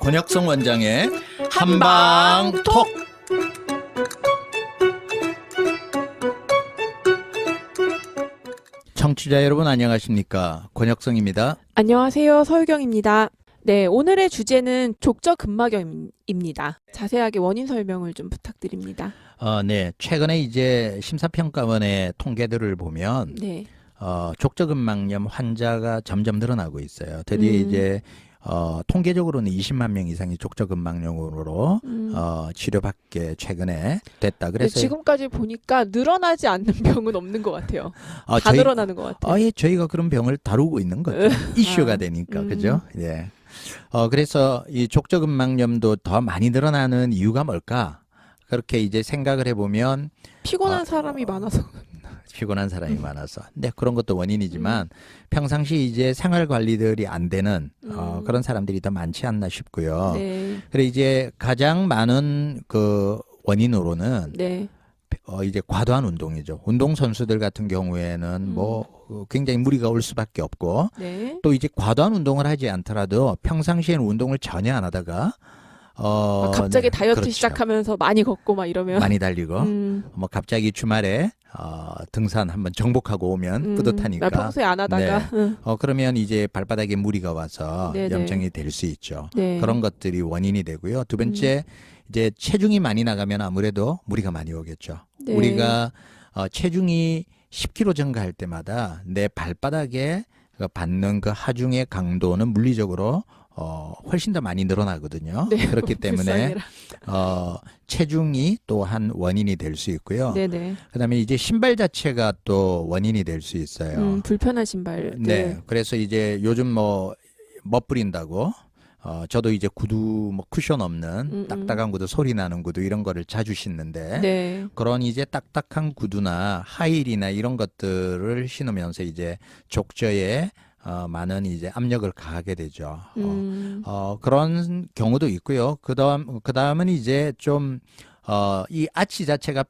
권혁성 원장의 한방톡. 청취자 여러분 안녕하십니까? 권혁성입니다. 안녕하세요. 서유경입니다. 네, 오늘의 주제는 족저근막염입니다. 자세하게 원인 설명을 좀 부탁드립니다. 네, 최근에 이제 심사평가원의 통계들을 보면 네. 족저근막염 환자가 점점 늘어나고 있어요. 드디어 이제 통계적으로는 20만 명 이상이 족저근막염으로 치료받게 최근에 됐다. 그래서 지금까지 보니까 늘어나지 않는 병은 없는 것 같아요. 다 늘어나는 것 같아요. 예, 저희가 그런 병을 다루고 있는 거죠. 이슈가 되니까, 그죠? 예. 그래서 이 족저근막염도 더 많이 늘어나는 이유가 뭘까? 그렇게 이제 생각을 해보면 피곤한 사람이 많아서. 피곤한 사람이 많아서. 근데 그런 것도 원인이지만 평상시 이제 생활 관리들이 안 되는 그런 사람들이 더 많지 않나 싶고요. 네. 그리고 이제 가장 많은 그 원인으로는 네. 이제 과도한 운동이죠. 운동 선수들 같은 경우에는 뭐 굉장히 무리가 올 수밖에 없고 네. 또 이제 과도한 운동을 하지 않더라도 평상시에는 운동을 전혀 안 하다가 갑자기 네, 다이어트 그렇죠. 시작하면서 많이 걷고 막 이러면 많이 달리고 뭐 갑자기 주말에 등산 한번 정복하고 오면 뿌듯하니까. 나 평소에 안 하다가. 네. 그러면 이제 발바닥에 무리가 와서 네네. 염증이 될 수 있죠. 네. 그런 것들이 원인이 되고요. 두 번째 이제 체중이 많이 나가면 아무래도 무리가 많이 오겠죠. 네. 우리가 체중이 10kg 증가할 때마다 내 발바닥에 받는 그 하중의 강도는 물리적으로 훨씬 더 많이 늘어나거든요. 네, 그렇기 때문에 불쌍해라. 체중이 또 한 원인이 될 수 있고요. 네네. 그다음에 이제 신발 자체가 또 원인이 될 수 있어요. 불편한 신발. 네. 그래서 이제 요즘 뭐 멋부린다고 저도 이제 구두 뭐 쿠션 없는 딱딱한 구두, 소리 나는 구두 이런 거를 자주 신는데 네. 그런 이제 딱딱한 구두나 하이힐이나 이런 것들을 신으면서 이제 족저에 많은 이제 압력을 가하게 되죠. 그런 경우도 있고요. 그다음은 이제 좀 이 아치 자체가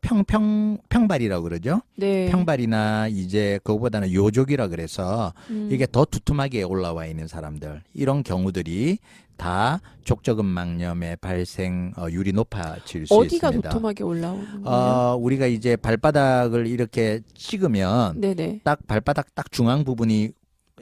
평발이라고 그러죠. 네. 평발이나 이제 그거보다는 요족이라 그래서 이게 더 두툼하게 올라와 있는 사람들 이런 경우들이 다 족저근막염의 발생률이 높아질 수 어디가 있습니다. 도톰하게 올라오는 거예요? 우리가 이제 발바닥을 이렇게 찍으면 네네. 딱 발바닥 딱 중앙 부분이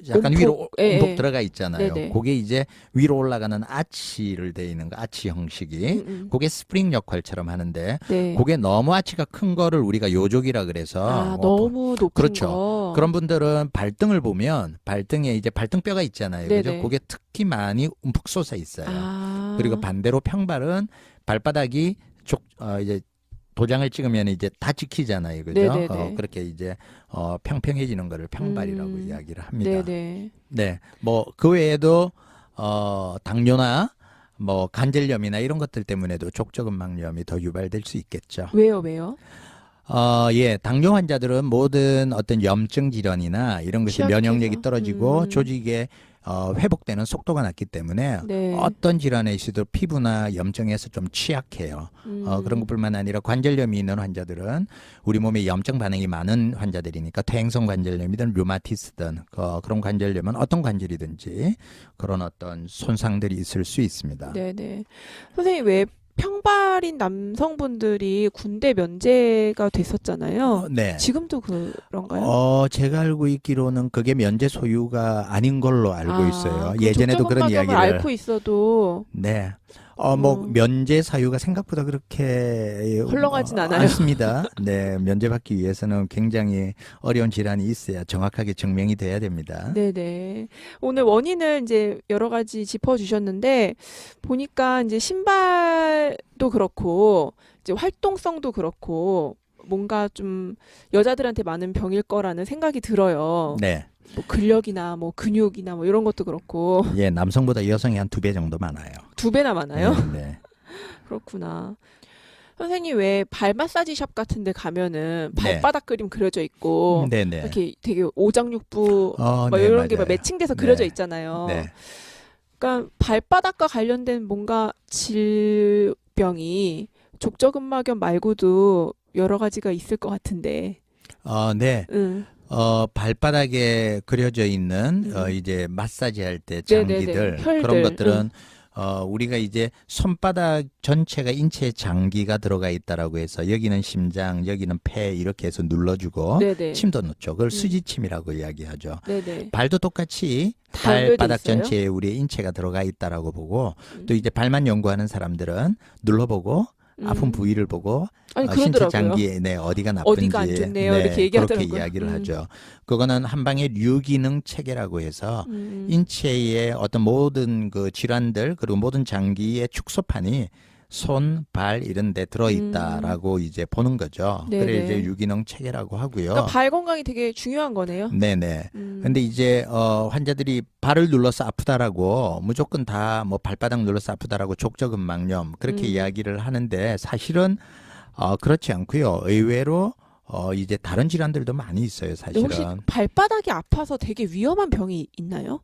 약간 움푹, 위로 예, 움푹 예. 들어가 있잖아요. 네네. 그게 이제 위로 올라가는 아치를 돼 있는 거, 아치 형식이. 그게 스프링 역할처럼 하는데 네. 그게 너무 아치가 큰 거를 우리가 요족이라 그래서 너무 높은 그렇죠. 거. 그런 분들은 발등을 보면 발등에 이제 발등뼈가 있잖아요. 그죠? 네네. 그게 특히 많이 움푹 솟아 있어요. 그리고 반대로 평발은 발바닥이 이제 도장을 찍으면 이제 다 찍히잖아요. 그죠? 네네네. 그렇게 이제 평평해지는 거를 평발이라고 이야기를 합니다. 네네. 네. 뭐 그 외에도 당뇨나 뭐 관절염이나 이런 것들 때문에도 족저근막염이 더 유발될 수 있겠죠. 왜요? 예, 당뇨 환자들은 모든 어떤 염증 질환이나 이런 것이 취약해서. 면역력이 떨어지고 조직의 회복되는 속도가 낮기 때문에 네. 어떤 질환에 있어도 피부나 염증에서 좀 취약해요. 그런 것뿐만 아니라 관절염이 있는 환자들은 우리 몸에 염증 반응이 많은 환자들이니까 퇴행성 관절염이든 류마티스든 그런 관절염은 어떤 관절이든지 그런 어떤 손상들이 있을 수 있습니다. 네네. 선생님, 왜 평발인 남성분들이 군대 면제가 됐었잖아요. 네. 지금도 그런가요? 제가 알고 있기로는 그게 면제 소유가 아닌 걸로 알고 있어요. 예전에도 그런 족저근막염을 이야기를. 앓고 있어도 네. 뭐 면제 사유가 생각보다 그렇게 헐렁하진 않아요. 않습니다. 네, 면제받기 위해서는 굉장히 어려운 질환이 있어야 정확하게 증명이 돼야 됩니다. 네네. 오늘 원인을 이제 여러 가지 짚어주셨는데, 보니까 이제 신발도 그렇고, 이제 활동성도 그렇고, 뭔가 좀 여자들한테 많은 병일 거라는 생각이 들어요. 네. 뭐 근력이나 뭐 근육이나 뭐 이런 것도 그렇고. 예, 남성보다 여성이 한 2배 정도 많아요. 2배나 많아요? 네. 그렇구나. 선생님, 왜 발 마사지 샵 같은 데 가면은 네. 발바닥 그림 그려져 있고 네네. 이렇게 되게 오장육부 막 네, 이런 게 막 맞아요. 매칭돼서 네. 그려져 있잖아요. 네. 그러니까 발바닥과 관련된 뭔가 질병이 족저근막염 말고도 여러 가지가 있을 것 같은데. 네. 응. 발바닥에 그려져 있는 이제 마사지 할 때 네네네. 장비들 혈들. 그런 것들은 우리가 이제 손바닥 전체가 인체 장기가 들어가 있다라고 해서 여기는 심장, 여기는 폐 이렇게 해서 눌러주고 네네. 침도 넣죠. 그걸 수지침이라고 이야기하죠. 네네. 발도 똑같이 다 연결돼 발바닥 있어요? 전체에 우리의 인체가 들어가 있다라고 보고 또 이제 발만 연구하는 사람들은 눌러보고 아픈 부위를 보고 아니 신체 그러더라고요. 장기에 어디가 나쁜지 어디가 안 좋네요. 이렇게 그렇게 얘기하더라고요. 이야기를 하죠. 그거는 한방의 유기능 체계라고 해서 인체의 어떤 모든 그 질환들 그리고 모든 장기의 축소판이 손, 발 이런 데 들어있다라고 이제 보는 거죠. 네네. 그래 이제 유기능 체계라고 하고요. 그러니까 발 건강이 되게 중요한 거네요. 네네. 음. 근데 이제 환자들이 발을 눌러서 아프다라고 무조건 다 뭐 발바닥 눌러서 아프다라고 족저근막염 그렇게 이야기를 하는데 사실은 그렇지 않고요. 의외로 이제 다른 질환들도 많이 있어요. 근데 혹시 사실은. 발바닥이 아파서 되게 위험한 병이 있나요?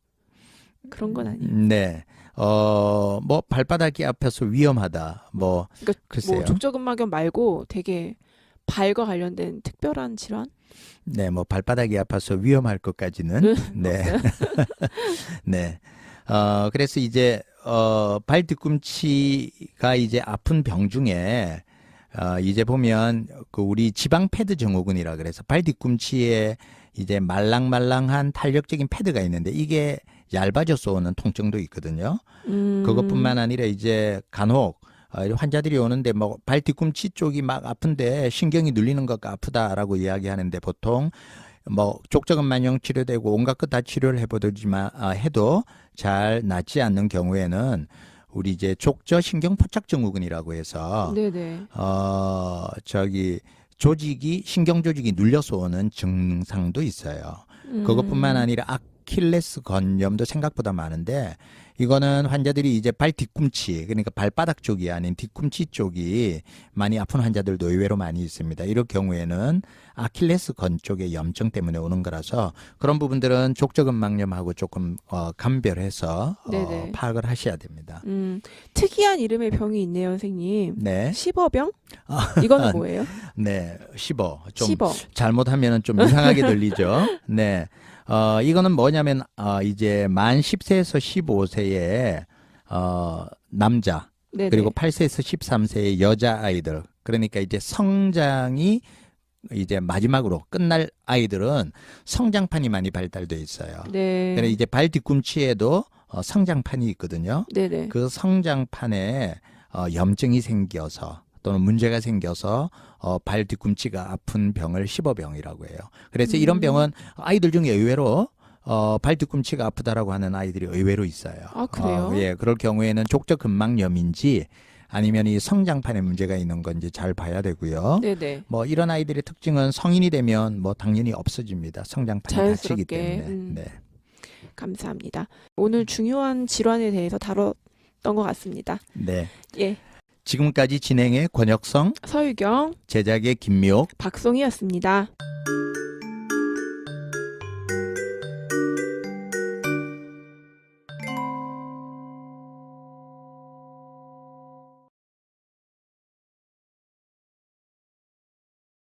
그런 건 아니에요. 네. 뭐 발바닥이 아파서 위험하다. 뭐 그러니까 글쎄요. 뭐 족저근막염 말고 되게 발과 관련된 특별한 질환? 네, 뭐 발바닥이 아파서 위험할 것까지는 네. 네. 그래서 이제 발 뒤꿈치가 이제 아픈 병 중에 이제 보면 그 우리 지방 패드 증후군이라 그래서 발 뒤꿈치에 이제 말랑말랑한 탄력적인 패드가 있는데 이게 얇아져서 오는 통증도 있거든요. 그것뿐만 아니라 이제 간혹 환자들이 오는데 뭐 발 뒤꿈치 쪽이 막 아픈데 신경이 눌리는 것과 아프다라고 이야기하는데 보통 뭐 족저근만영 치료되고 온갖 것 다 치료를 해보지만 해도 잘 낫지 않는 경우에는 우리 이제 족저 신경 포착 증후군이라고 해서 네네. 조직이 신경 조직이 눌려서 오는 증상도 있어요. 그것뿐만 아니라 아킬레스 건염도 생각보다 많은데 이거는 환자들이 이제 발 뒤꿈치 그러니까 발바닥 쪽이 아닌 뒤꿈치 쪽이 많이 아픈 환자들도 의외로 많이 있습니다. 이럴 경우에는 아킬레스 건 쪽의 염증 때문에 오는 거라서 그런 부분들은 족저근막염하고 조금 감별해서 네네. 파악을 하셔야 됩니다. 특이한 이름의 병이 있네요, 선생님. 네, 시버병? 이거는 뭐예요? 네, 좀 시버. 잘못하면 좀 이상하게 들리죠. 네. 이거는 뭐냐면, 이제 만 10세에서 15세의, 남자, 네네. 그리고 8세에서 13세의 여자아이들, 그러니까 이제 성장이 이제 마지막으로 끝날 아이들은 성장판이 많이 발달돼 있어요. 네. 그래서 이제 발 뒤꿈치에도 성장판이 있거든요. 네네. 그 성장판에 염증이 생겨서 또는 문제가 생겨서 발 뒤꿈치가 아픈 병을 시버병이라고 해요. 그래서 이런 병은 아이들 중에 의외로 발 뒤꿈치가 아프다라고 하는 아이들이 의외로 있어요. 아, 그래요? 예, 그럴 경우에는 족저근막염인지 아니면 이 성장판에 문제가 있는 건지 잘 봐야 되고요. 네네. 뭐 이런 아이들의 특징은 성인이 되면 뭐 당연히 없어집니다. 성장판이 다치기 자연스럽게. 때문에. 네. 감사합니다. 오늘 중요한 질환에 대해서 다뤘던 것 같습니다. 네. 예. 지금까지 진행의 권혁성, 서유경, 제작의 김미옥, 박송이었습니다.